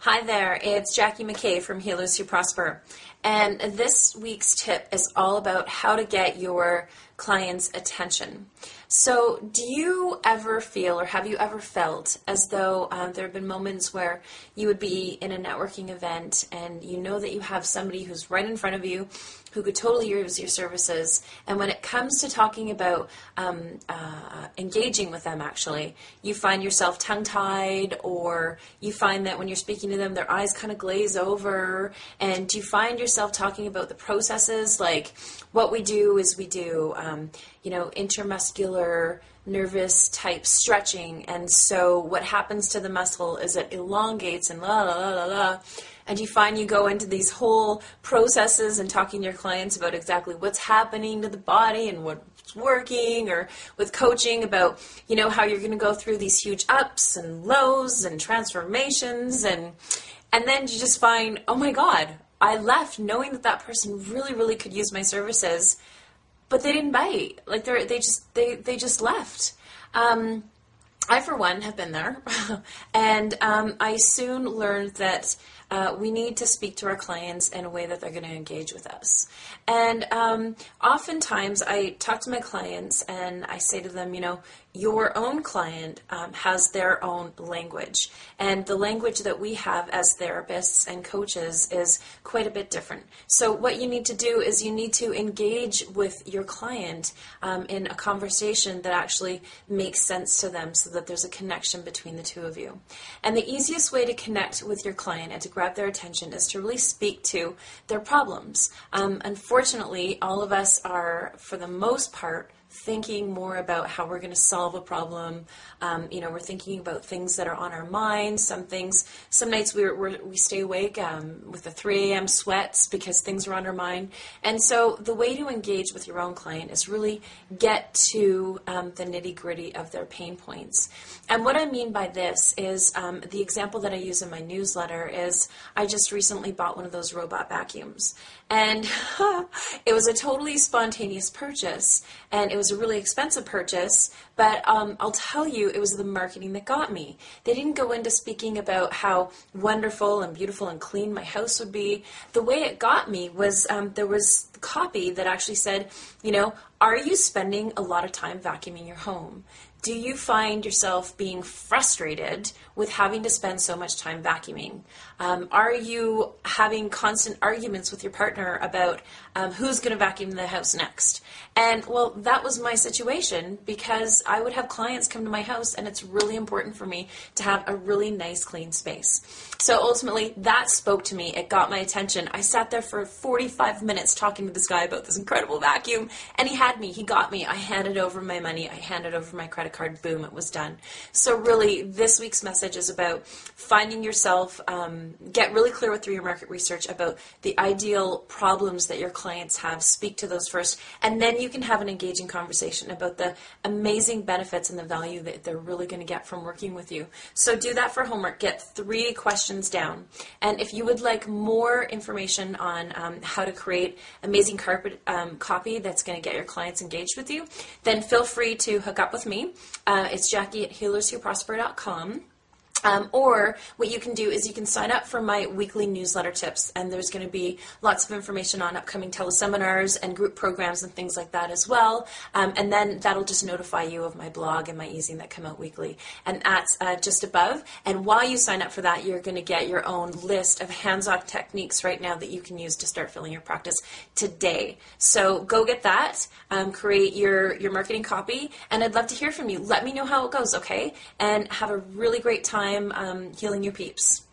Hi there, it's Jackie McKay from Healers Who Prosper, and this week's tip is all about how to get your clients' attention. So do you ever feel, or have you ever felt, as though there have been moments where you would be in a networking event and you know that you have somebody who's right in front of you who could totally use your services, and when it comes to talking about engaging with them, actually, you find yourself tongue-tied, or you find that when you're speaking to them, their eyes kind of glaze over, and you find yourself talking about the processes, like what we do is we do, intermuscular nervous type stretching, and so what happens to the muscle is it elongates and la la la la la, and you find you go into these whole processes and talking to your clients about exactly what's happening to the body and what's working, or with coaching about, how you're going to go through these huge ups and lows and transformations, and then you just find, oh my God, I left knowing that that person really, really could use my services, but they didn't bite. Like they just left. I, for one, have been there, and I soon learned that we need to speak to our clients in a way that they're going to engage with us. And oftentimes I talk to my clients and I say to them, your own client has their own language. And the language that we have as therapists and coaches is quite a bit different. So what you need to do is you need to engage with your client in a conversation that actually makes sense to them, so that there's a connection between the two of you. And the easiest way to connect with your client and to grab their attention is to really speak to their problems. Unfortunately, all of us are, for the most part, thinking more about how we're going to solve a problem. We're thinking about things that are on our mind. Some nights we stay awake with the 3 a.m. sweats because things are on our mind. And so the way to engage with your own client is really get to the nitty-gritty of their pain points. And what I mean by this is the example that I use in my newsletter is I just recently bought one of those robot vacuums. And it was a totally spontaneous purchase, and it was a really expensive purchase, but I'll tell you, it was the marketing that got me. They didn't go into speaking about how wonderful and beautiful and clean my house would be. The way it got me was there was copy that actually said, are you spending a lot of time vacuuming your home? Do you find yourself being frustrated with having to spend so much time vacuuming? Are you having constant arguments with your partner about who's going to vacuum the house next? And well, that was my situation, because I would have clients come to my house and it's really important for me to have a really nice, clean space. So ultimately, that spoke to me. It got my attention. I sat there for 45 minutes talking to this guy about this incredible vacuum, and he had me. He got me. I handed over my money. I handed over my credit card. Boom, it was done. So really, this week's message is about finding yourself, get really clear through your market research about the ideal problems that your clients have. Speak to those first, and then you can have an engaging conversation about the amazing benefits and the value that they're really going to get from working with you. So do that for homework. Get 3 questions down. And if you would like more information on how to create amazing copy that's going to get your clients engaged with you, then feel free to hook up with me. It's Jackie at healerswhoprosper.com. Or what you can do is you can sign up for my weekly newsletter tips, and there's going to be lots of information on upcoming teleseminars and group programs and things like that as well. And then that'll just notify you of my blog and my e-zine that come out weekly. And that's just above. And while you sign up for that, you're going to get your own list of hands-on techniques right now that you can use to start filling your practice today. So go get that, create your marketing copy, and I'd love to hear from you. Let me know how it goes, okay? And have a really great time healing your peeps.